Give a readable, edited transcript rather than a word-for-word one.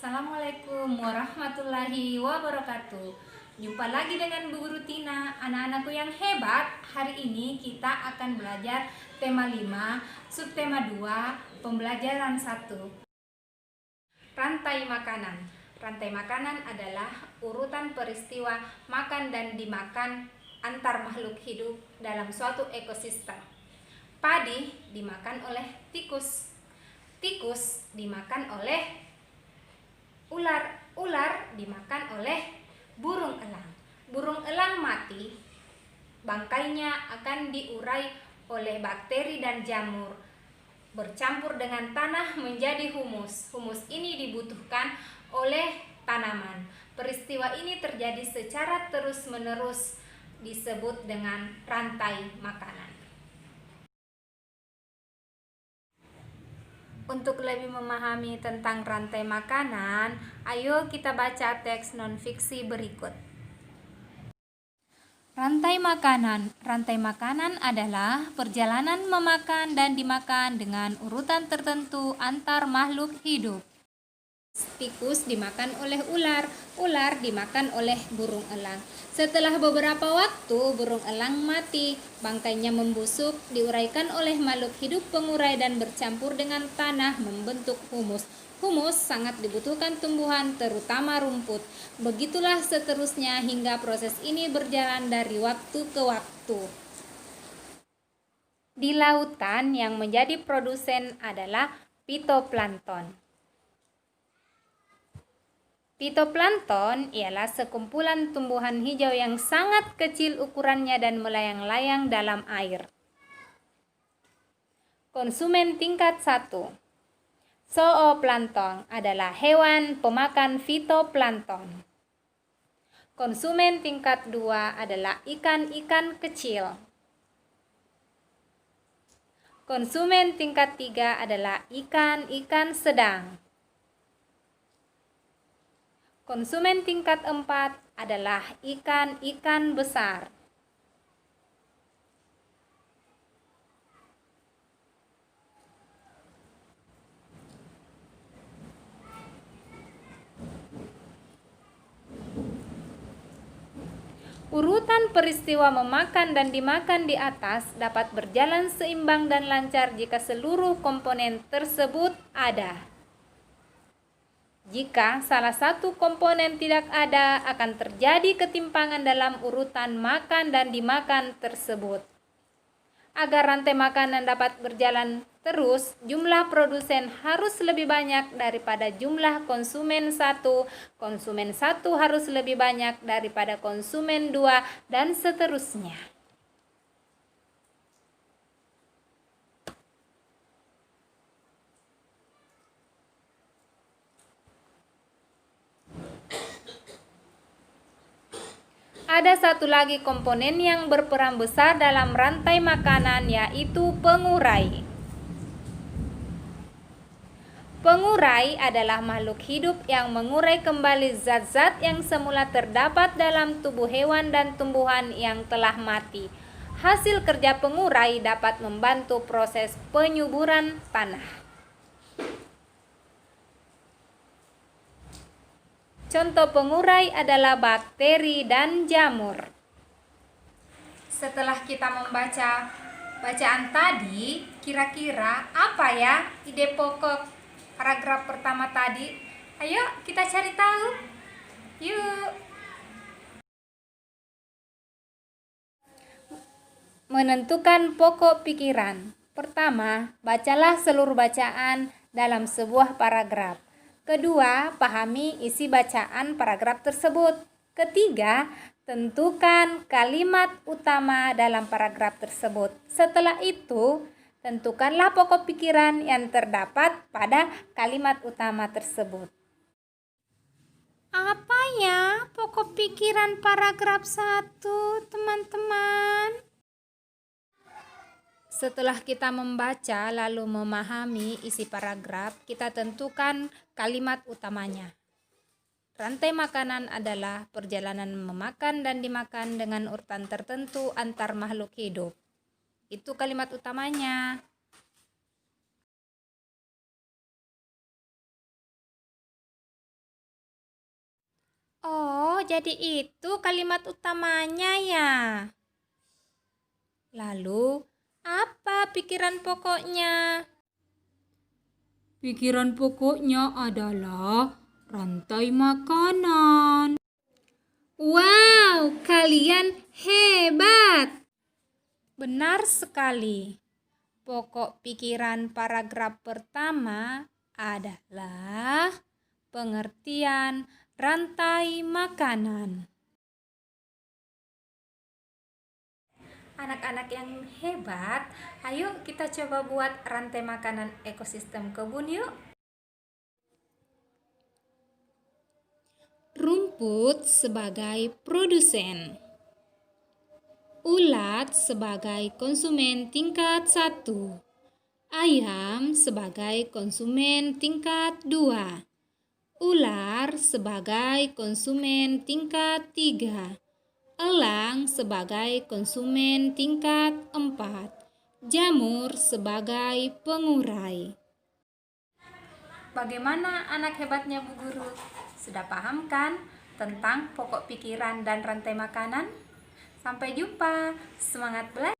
Assalamualaikum warahmatullahi wabarakatuh. Jumpa lagi dengan Bu Guru Tina, anak-anakku yang hebat. Hari ini kita akan belajar tema 5, subtema 2, pembelajaran 1. Rantai makanan. Rantai makanan adalah urutan peristiwa makan dan dimakan antar makhluk hidup dalam suatu ekosistem. Padi dimakan oleh tikus. Tikus dimakan oleh ular. Ular dimakan oleh burung elang. Burung elang mati, bangkainya akan diurai oleh bakteri dan jamur, bercampur dengan tanah menjadi humus. Humus ini dibutuhkan oleh tanaman. Peristiwa ini terjadi secara terus-menerus, disebut dengan rantai makanan. Untuk lebih memahami tentang rantai makanan, ayo kita baca teks non-fiksi berikut. Rantai makanan. Rantai makanan adalah perjalanan memakan dan dimakan dengan urutan tertentu antar makhluk hidup. Tikus dimakan oleh ular, ular dimakan oleh burung elang. Setelah beberapa waktu, burung elang mati, bangkainya membusuk, diuraikan oleh makhluk hidup pengurai dan bercampur dengan tanah membentuk humus. Humus sangat dibutuhkan tumbuhan, terutama rumput. Begitulah seterusnya hingga proses ini berjalan dari waktu ke waktu. Di lautan yang menjadi produsen adalah fitoplankton. Fitoplankton ialah sekumpulan tumbuhan hijau yang sangat kecil ukurannya dan melayang-layang dalam air. Konsumen tingkat 1. Zooplankton adalah hewan pemakan fitoplankton. Konsumen tingkat 2 adalah ikan-ikan kecil. Konsumen tingkat 3 adalah ikan-ikan sedang. Konsumen tingkat 4 adalah ikan-ikan besar. Urutan peristiwa memakan dan dimakan di atas dapat berjalan seimbang dan lancar jika seluruh komponen tersebut ada. Jika salah satu komponen tidak ada, akan terjadi ketimpangan dalam urutan makan dan dimakan tersebut. Agar rantai makanan dapat berjalan terus, jumlah produsen harus lebih banyak daripada jumlah konsumen satu. Konsumen satu harus lebih banyak daripada konsumen 2, dan seterusnya. Ada satu lagi komponen yang berperan besar dalam rantai makanan, yaitu pengurai. Pengurai adalah makhluk hidup yang mengurai kembali zat-zat yang semula terdapat dalam tubuh hewan dan tumbuhan yang telah mati. Hasil kerja pengurai dapat membantu proses penyuburan tanah. Contoh pengurai adalah bakteri dan jamur. Setelah kita membaca bacaan tadi, kira-kira apa ya ide pokok paragraf pertama tadi? Ayo kita cari tahu. Yuk. Menentukan pokok pikiran. Pertama, bacalah seluruh bacaan dalam sebuah paragraf. Kedua, pahami isi bacaan paragraf tersebut. Ketiga, tentukan kalimat utama dalam paragraf tersebut. Setelah itu, tentukanlah pokok pikiran yang terdapat pada kalimat utama tersebut. Apa ya pokok pikiran paragraf 1, teman-teman? Setelah kita membaca lalu memahami isi paragraf, kita tentukan kalimat utamanya. Rantai makanan adalah perjalanan memakan dan dimakan dengan urutan tertentu antar makhluk hidup. Itu kalimat utamanya. jadi itu kalimat utamanya ya. Lalu, apa pikiran pokoknya? Pikiran pokoknya adalah rantai makanan. Wow, kalian hebat! Benar sekali. Pokok pikiran paragraf pertama adalah pengertian rantai makanan. Anak-anak yang hebat, ayo kita coba buat rantai makanan ekosistem kebun yuk. Rumput sebagai produsen. Ulat sebagai konsumen tingkat 1. Ayam sebagai konsumen tingkat 2. Ular sebagai konsumen tingkat 3. Elang sebagai konsumen tingkat 4. Jamur sebagai pengurai. Bagaimana anak hebatnya Bu Guru? Sudah paham kan tentang pokok pikiran dan rantai makanan? Sampai jumpa. Semangat belajar!